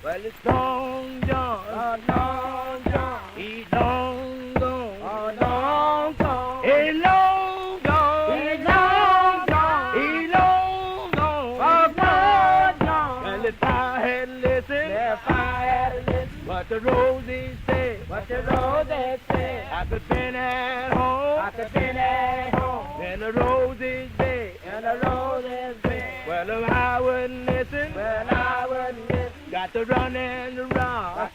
Well, it's Long John, Long John, he's long gone, long gone, he's long gone, he's long gone, he's long gone, long gone. Well, if I had listened, what the roses say, I could been at home, and the roses say, well, if I wouldn't listen, got to run and around,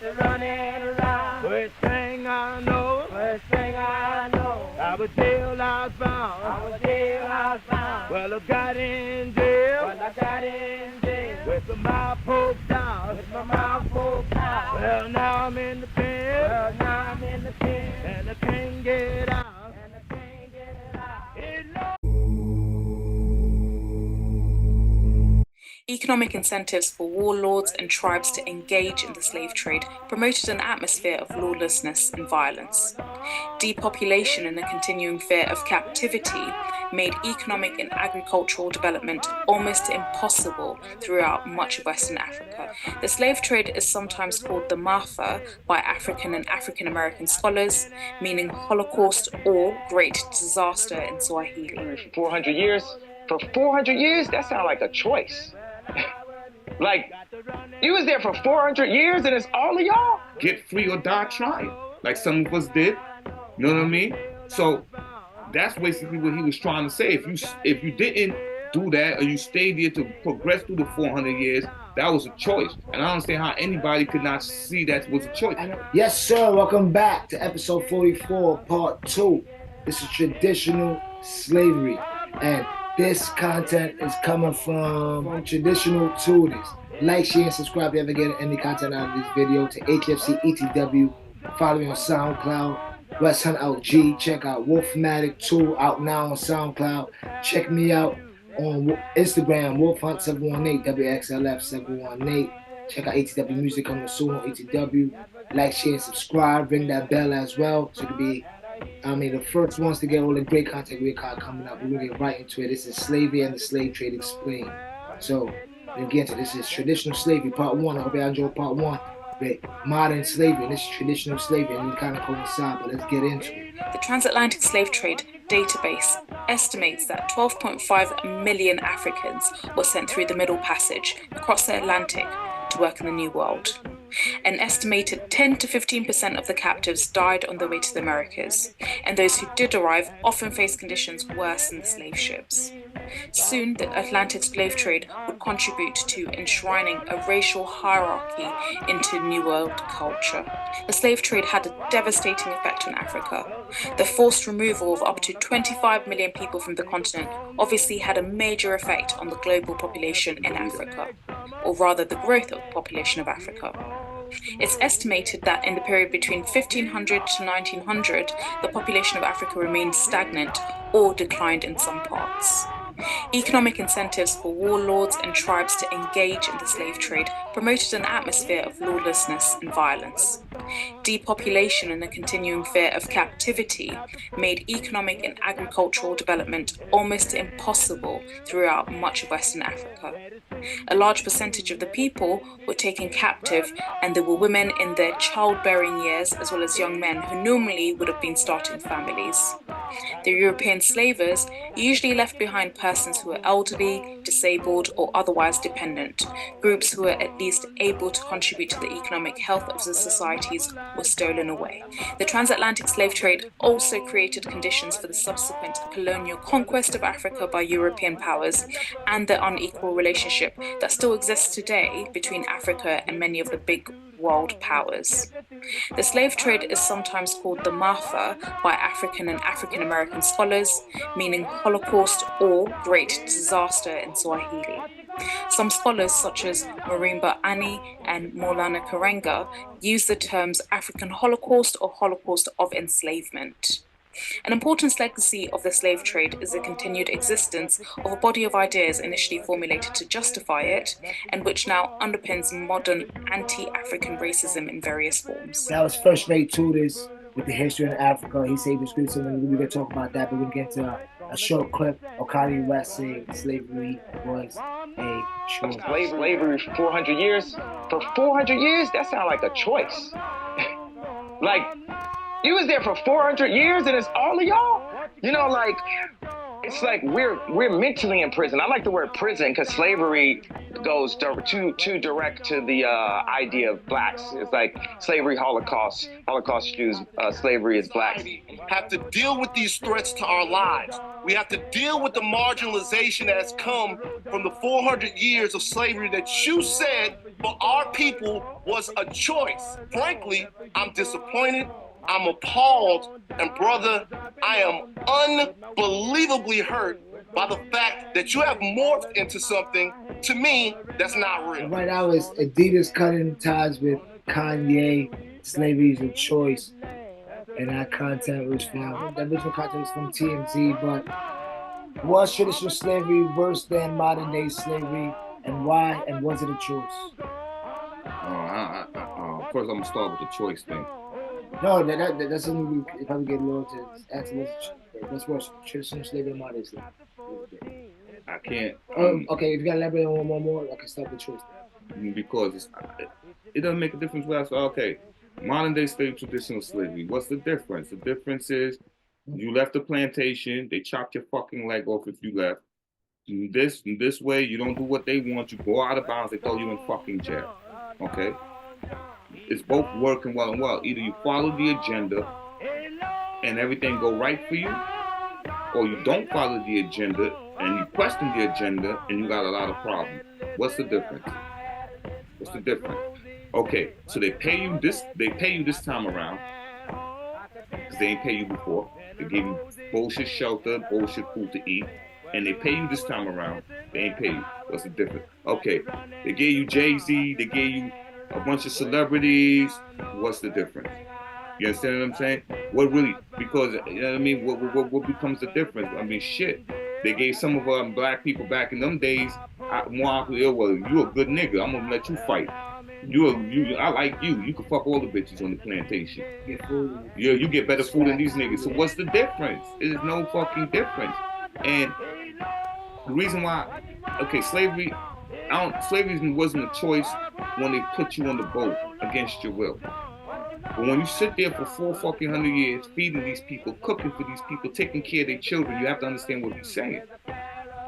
first thing I know, I was jail I found, well, I got in jail, with my mouth poked out, well, now I'm in the pen, and I can't get out. Economic incentives for warlords and tribes to engage in the slave trade promoted an atmosphere of lawlessness and violence. Depopulation and the continuing fear of captivity made economic and agricultural development almost impossible throughout much of Western Africa. The slave trade is sometimes called the Maafa by African and African American scholars, meaning Holocaust or Great Disaster in Swahili. 400 years? For 400 years? That sounds like a choice. Like, you was there for 400 years and it's all of y'all? Get free or die trying, like some of us did. You know what I mean? So that's basically what he was trying to say. If you didn't do that or you stayed there to progress through the 400 years, that was a choice. And I don't understand how anybody could not see that was a choice. Yes, sir. Welcome back to episode 44, part 2. This is traditional slavery. And this content is coming from traditional tutors. Like, share, and subscribe if you ever get any content out of this video to H.F.C, ETW. Follow me on SoundCloud. West Hunt out G. Check out Wolfmatic 2 out now on SoundCloud. Check me out on Instagram, WolfHunt718, WXLF718. Check out ATW Music coming soon on ATW. Like, share, and subscribe. Ring that bell as well so you can be the first ones to get all the great content we got coming up. We're going to get right into it. This is Slavery and the Slave Trade Explained. So, we'll get into this. Is traditional slavery, part 1. I hope you enjoyed part 1. With modern slavery, and this is traditional slavery, and we kind of coincide, but let's get into it. The Transatlantic Slave Trade database estimates that 12.5 million Africans were sent through the Middle Passage across the Atlantic to work in the New World. An estimated 10 to 15% of the captives died on their way to the Americas, and those who did arrive often faced conditions worse than the slave ships. Soon, the Atlantic slave trade would contribute to enshrining a racial hierarchy into New World culture. The slave trade had a devastating effect on Africa. The forced removal of up to 25 million people from the continent obviously had a major effect on the global population in Africa, or rather the growth of the population of Africa. It's estimated that in the period between 1500 to 1900, the population of Africa remained stagnant or declined in some parts. Economic incentives for warlords and tribes to engage in the slave trade promoted an atmosphere of lawlessness and violence. Depopulation and the continuing fear of captivity made economic and agricultural development almost impossible throughout much of Western Africa. A large percentage of the people were taken captive, and there were women in their childbearing years as well as young men who normally would have been starting families. The European slavers usually left behind persons who were elderly, disabled, or otherwise dependent. Groups who were at least able to contribute to the economic health of the societies were stolen away. The transatlantic slave trade also created conditions for the subsequent colonial conquest of Africa by European powers and the unequal relationship that still exists today between Africa and many of the big world powers. The slave trade is sometimes called the Maafa by African and African American scholars, meaning Holocaust or Great Disaster in Swahili. Some scholars such as Marimba Ani and Maulana Karenga use the terms African Holocaust or Holocaust of enslavement. An important legacy of the slave trade is the continued existence of a body of ideas initially formulated to justify it, and which now underpins modern anti-African racism in various forms. That was first-rate tutors with the history of Africa. He said this good, so we're going to talk about that, but we're going to get to a short clip of Kanye West saying slavery was a choice. Slavery for 400 years. For 400 years, that sounds like a choice. Like, you was there for 400 years and it's all of y'all? You know, like, it's like we're mentally in prison. I like the word prison because slavery goes too direct to the idea of blacks. It's like slavery, Holocaust Jews, slavery is blacks. Have to deal with these threats to our lives. We have to deal with the marginalization that has come from the 400 years of slavery that you said for our people was a choice. Frankly, I'm disappointed. I'm appalled, and brother, I am unbelievably hurt by the fact that you have morphed into something, to me, that's not real. Right now it's Adidas cutting ties with Kanye, slavery is a choice, and that content was from, the original content was from TMZ, but was traditional slavery worse than modern day slavery, and why, and was it a choice? First I'm gonna start with the choice thing. No, that's something we probably get more to answer. What's worse, traditional slavery or modern slavery? I can't. Okay, if you gotta elaborate on one more, I can start the choice. Because it doesn't make a difference where I say, okay, modern day slave, traditional slavery. What's the difference? The difference is you left the plantation, they chopped your fucking leg off if you left. This way, you don't do what they want, you go out of bounds, they throw you in fucking jail. Okay? It's both working well and well. Either you follow the agenda and everything go right for you, or you don't follow the agenda and you question the agenda and you got a lot of problems. What's the difference? What's the difference? Okay, so they pay you this time around because they ain't pay you before. They gave you bullshit shelter, bullshit food to eat, and they pay you this time around. They ain't pay you. What's the difference? Okay, they gave you Jay-Z, they gave you a bunch of celebrities. What's the difference? You understand what I'm saying? What really, because, you know what I mean, what becomes the difference? I mean, shit. They gave some of black people back in them days more, well, you a good nigga, I'm gonna let you fight. I like you. You can fuck all the bitches on the plantation. Yeah, you get better food than these niggas. So what's the difference? There's no fucking difference. And the reason why, okay, slavery wasn't a choice when they put you on the boat against your will. But when you sit there for 400 years, feeding these people, cooking for these people, taking care of their children, you have to understand what he's saying.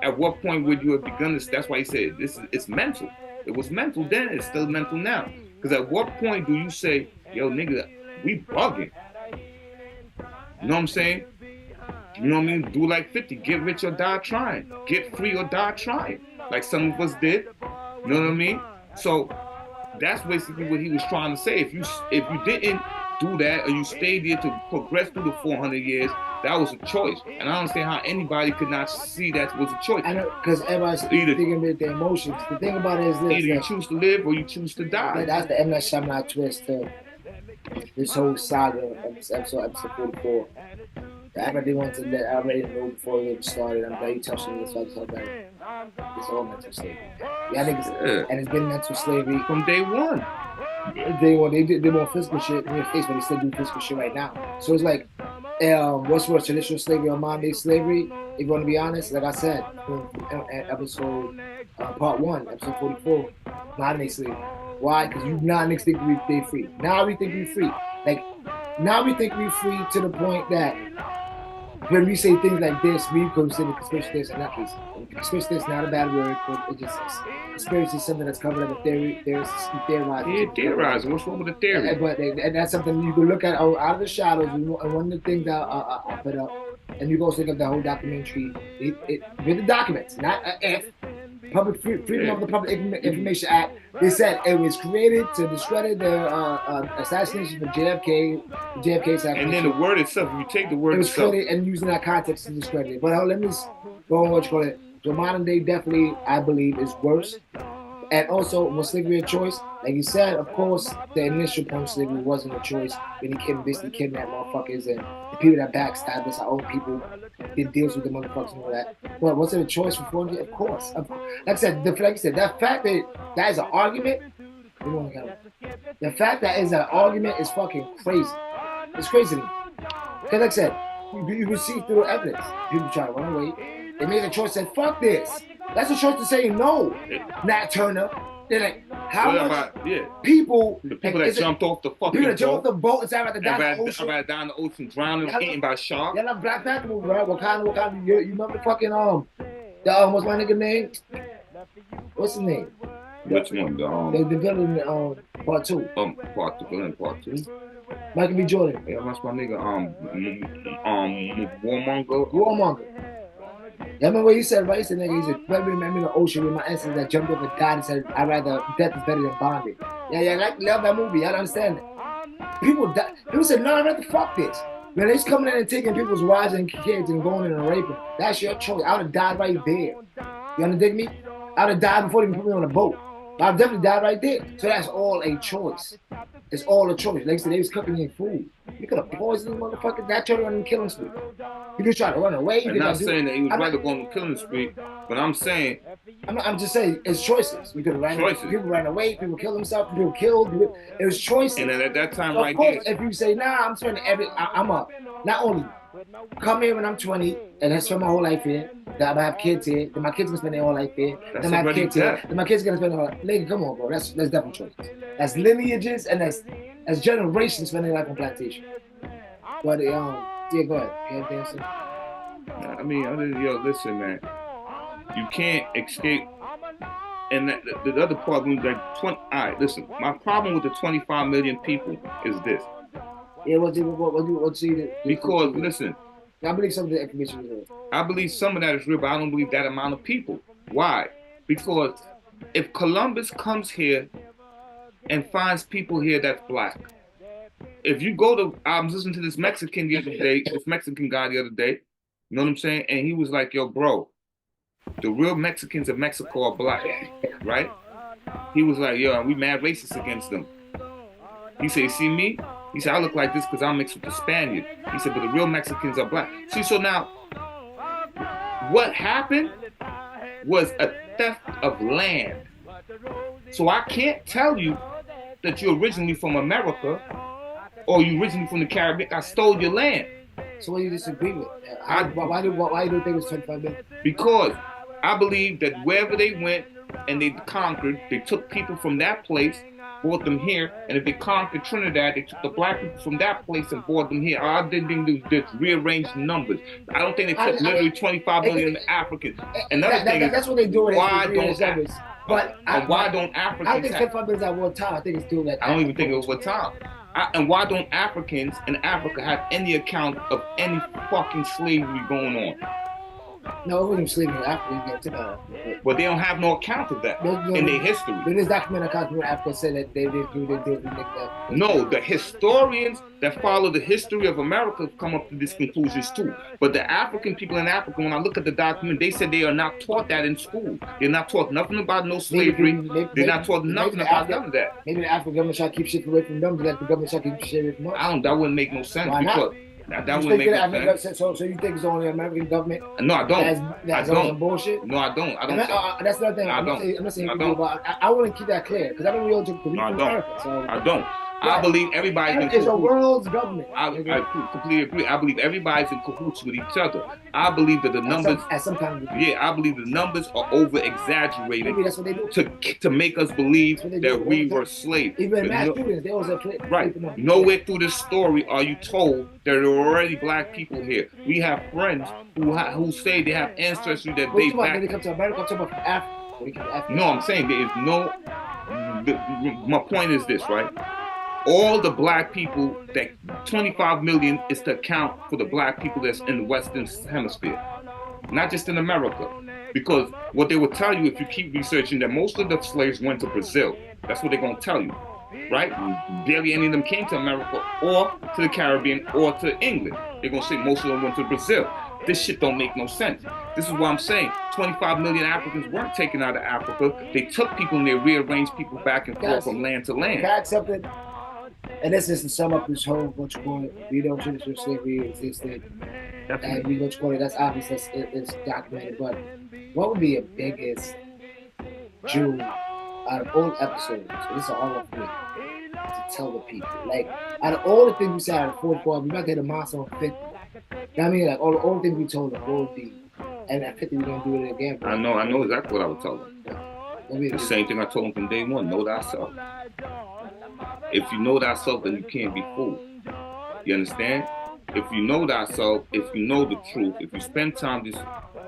At what point would you have begun this? That's why he said it's mental. It was mental then, it's still mental now. Because at what point do you say, yo, nigga, we bugging? You know what I'm saying? You know what I mean? Do like 50, get rich or die trying. Get free or die trying. Like some of us did. You know what I mean? So that's basically what he was trying to say. If you didn't do that or you stayed there to progress through the 400 years, that was a choice. And I don't understand how anybody could not see that was a choice. I know, because everybody's thinking with their emotions. The thing about it is this. Either you choose to live or you choose to die. That's the M. Night Shyamalan twist to this whole saga of this episode 44. I already know before it even started. I'm glad you touched on this. So I just about it. It's all mental slavery. And it's been mental slavery from day one. They want physical shit in your face, but they still do physical shit right now. So it's like, what's worse, traditional slavery or modern day slavery? If you want to be honest, like I said, in episode part 1, episode 44, modern day slavery. Why? Because you now niggas think they free. Now we think we free. Like, now we think we free to the point that when we say things like this, we consider conspiracy theorists in that case. Conspiracy theorist is not a bad word, but it just is. Conspiracy is something that's covered up with theory. Theorizing. Yeah, theorizing. What's wrong with the theory? And that's something you can look at out of the shadows. And one of the things that I put up, and you go think of the whole documentary, with the documents, not if. Freedom of the Public Information Act. They said it was created to discredit the assassination of JFK. JFK assassination. And then the word itself, if you take the word itself, it was created and using that context to discredit it. But let me go on what you call it. The modern day definitely, I believe, is worse. And also, was slavery a choice? Like you said, of course, the initial point of slavery wasn't a choice. When he basically kidnapped motherfuckers and the people that backstabbed us, our own people, did deals with the motherfuckers and all that. Well, was it a choice for 400? Of course. Like I said, that fact that is an argument, the fact that is an argument is fucking crazy. It's crazy to me. Because like I said, you can see through the evidence. People try to run away. They made a choice and said, fuck this. That's a choice to say no. Nat Turner. They're like, how What much about people? the people like, that jumped off the fucking people that jumped off boat? the boat and said, "I'd rather die in the I'd ocean." rather die in the ocean, drowning, Y'all eaten by sharks. Y'all love Black Panther movie, right? Wakanda. You remember the fucking what's my nigga name? What's his name? Which one? The villain part 2. Part 2. Michael B. Jordan. Yeah, that's my nigga. Warmonger. Warmonger. Yeah, I remember what you said, right? You said, nigga, he said, let me remember the ocean with my ancestors that jumped over and died and said, I'd rather death is better than bondage. Yeah, love that movie. Y'all understand that. People die. People said, no, I'd rather fuck this. Man, they's coming in and taking people's wives and kids and going in and raping. That's your choice. I would have died right there. You understand me? I would have died before they even put me on a boat. I'd definitely died right there. So that's all a choice. It's all a choice. Like I said, they was cooking your food. You could have poisoned the motherfucker. That turned around and killing spree. You just try to run away. I'm not saying that he was rather going to killing spree, but I'm saying. I'm just saying it's choices. You could have ran away. People ran away. People killed themselves. People killed. It was choices. And then at that time, so right of course, there. if you say, nah, I'm spending I'm up. Not only come here when I'm 20 and then spend my whole life here. Then I'm gonna have kids here. Then my kids gonna spend their whole life here. That's then my kids death. here. Then my kids gonna spend their whole life. Nigga, come on, bro. That's definitely choices. That's lineages and that's generations spending life on plantation. But yeah, go ahead. I mean, listen, man. You can't escape. And the other problem, all right, listen. My problem with the 25 million people is this. Yeah, what's it? Because listen, I believe some of the information is real. I believe some of that is real, but I don't believe that amount of people. Why? Because if Columbus comes here and finds people here that's black, if you go to, I was listening to this Mexican guy the other day, you know what I'm saying? And he was like, yo, bro, the real Mexicans of Mexico are black, right? He was like, yo, we mad racist against them. He said, you see me? He said, I look like this because I'm mixed with the Spaniard. He said, but the real Mexicans are black. See, so now, what happened was a theft of land. So I can't tell you that you're originally from America or you originally from the Caribbean. I stole your land. So what do you disagree with? Why do you think it was 25 million? Because I believe that wherever they went and they conquered, they took people from that place, brought them here, and if they conquered Trinidad, they took the black people from that place and brought them here. All I didn't do is rearrange the numbers. I don't think they took literally 25 million Africans. Another thing is, that's what they do. Why don't Africans? I think 25 million at one time. I think it's doing that. I don't even think it was one time. And why don't Africans in Africa have any account of any fucking slavery going on? No, it wasn't slavery in Africa. But they don't have no account of that in their history. There's documented accounts where Africa said that they did No, the historians that follow the history of America come up to these conclusions too. But the African people in Africa, when I look at the document, they said they are not taught that in school. They're not taught nothing about no slavery. They're not taught nothing about none of that. Maybe the African government try to keep shit away from them, but the government try to keep shit away from us. That wouldn't make no sense. Why because not? That wouldn't make no sense. So you think it's only the American government? No, I don't. That's I don't. Bullshit? No, I don't. That's another thing. I'm not saying I want to keep that clear because I don't really believe in America. So. I don't. I believe everybody's in cahoots. It's a world's government. I completely agree. I believe everybody's in cahoots with each other. I believe that the numbers. I believe the numbers are over exaggerated. Maybe that's what they do. To make us believe that we were slaves. Even mass shootings, they always have right. Nowhere through this story are you told there are already black people here. We have friends who say they have ancestry that they back. They come to America, I'm talking about Africa. No, I'm saying there is no. My point is this, right? All the black people, that 25 million is to account for the black people that's in the Western Hemisphere, not just in America. Because what they will tell you if you keep researching that most of the slaves went to Brazil. That's what they're going to tell you, right? Barely any of them came to America or to the Caribbean or to England. They're going to say most of them went to Brazil. This shit don't make no sense. This is what I'm saying. 25 million Africans weren't taken out of Africa. They took people and they rearranged people back and forth from land to land. That's something. And this is to sum up this whole bunch of point. We don't traditional slavery existed. And we go to it. That's obvious. It's documented. But what would be a biggest jewel out of all episodes? So this is all of me to tell the people. Like out of all the things we said out of 44, we might get a milestone 50. You know what I mean? Like all the things we told them, what would be And at 50, we're gonna do it again. Bro. I know exactly what I would tell them. The same thing I told them from day one: know thyself. If you know thyself, then you can't be fooled. You understand? If you know thyself, if you know the truth, if you spend time just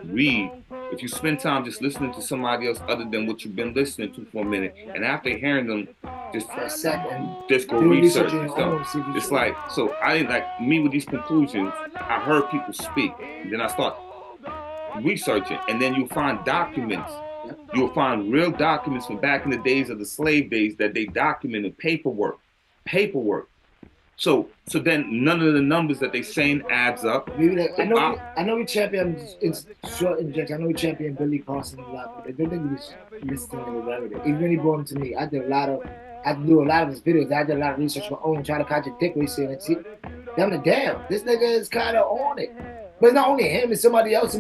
read, if you spend time just listening to somebody else other than what you've been listening to for a minute, and after hearing them, just for a second, just go research yourself. It's like, so I didn't like me with these conclusions. I heard people speak, and then I start researching, and then you'll find documents. You'll find real documents from back in the days of the slave days that they documented paperwork. So then none of the numbers that they saying adds up. I know we champion short injection. I know we champion Billy Carson a lot, but I don't think we was listening to the narrative. Even when he brought him to me, I had to do a lot of his videos. I did a lot of research on my own, trying to contradict what he's saying. See, damn, this nigga is kind of on it. But it's not only him, it's somebody else.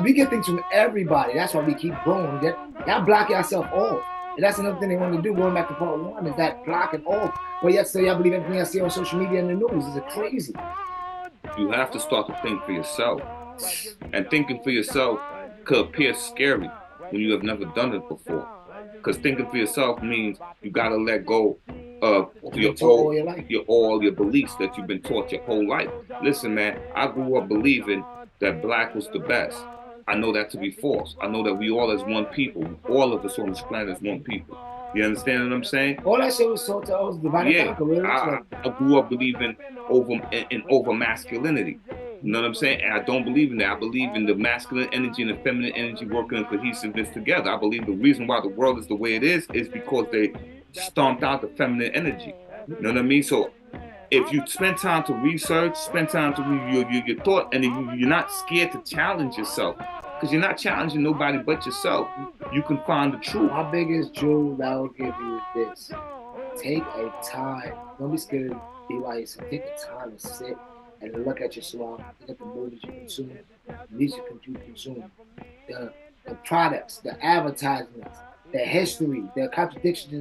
We get things from everybody. That's why we keep growing. Y'all block yourself off. And that's another thing they want to do, going back to part one, is that blocking off. But yet still y'all believe everything I see on social media and the news. Is crazy. You have to start to think for yourself. And thinking for yourself could appear scary when you have never done it before. Because thinking for yourself means you got to let go of your beliefs that you've been taught your whole life. Listen, man, I grew up believing that black was the best. I know that to be false. I know that we all as one people, all of us on this planet is one people. You understand what I'm saying? All that shit was taught to us. I grew up believing in over masculinity. You know what I'm saying? And I don't believe in that. I believe in the masculine energy and the feminine energy working in cohesiveness together. I believe the reason why the world is the way it is because they stomped out the feminine energy. You know what I mean? So if you spend time to research, spend time to read your thought, and you're not scared to challenge yourself, because you're not challenging nobody but yourself, you can find the truth. My biggest jewel that I will give you is this. Take a time. Don't be scared to be by yourself. Take the time to sit and look at your surroundings. Look at the movies you consume, the music you consume, the products, the advertisements, the history, the contradictions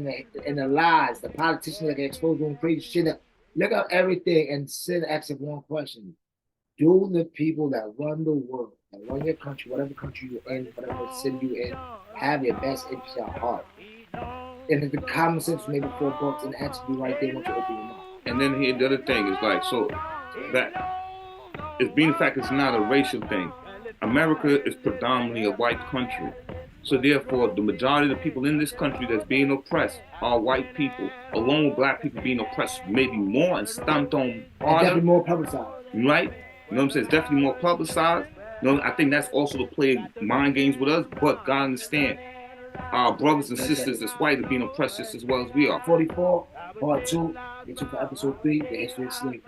in the lies, the politicians that get exposed doing crazy shit. Look up everything and sit and ask one question. Do the people that run the world, that run your country, whatever country you're in, whatever city you're in, have your best interest at heart? And if the common sense maybe 4 bucks and the answer be right there once you open your mouth. And then here the other thing is like, so that it's being the fact it's not a racial thing. America is predominantly a white country. So therefore, the majority of the people in this country that's being oppressed are white people, along with black people being oppressed maybe more and stomped on harder. Definitely more publicized. Right? You know what I'm saying? It's definitely more publicized. You know, I think that's also to play mind games with us, but God understand, our brothers and sisters that's white are being oppressed just as well as we are. 44, part 2, get you for episode 3, the history of slavery.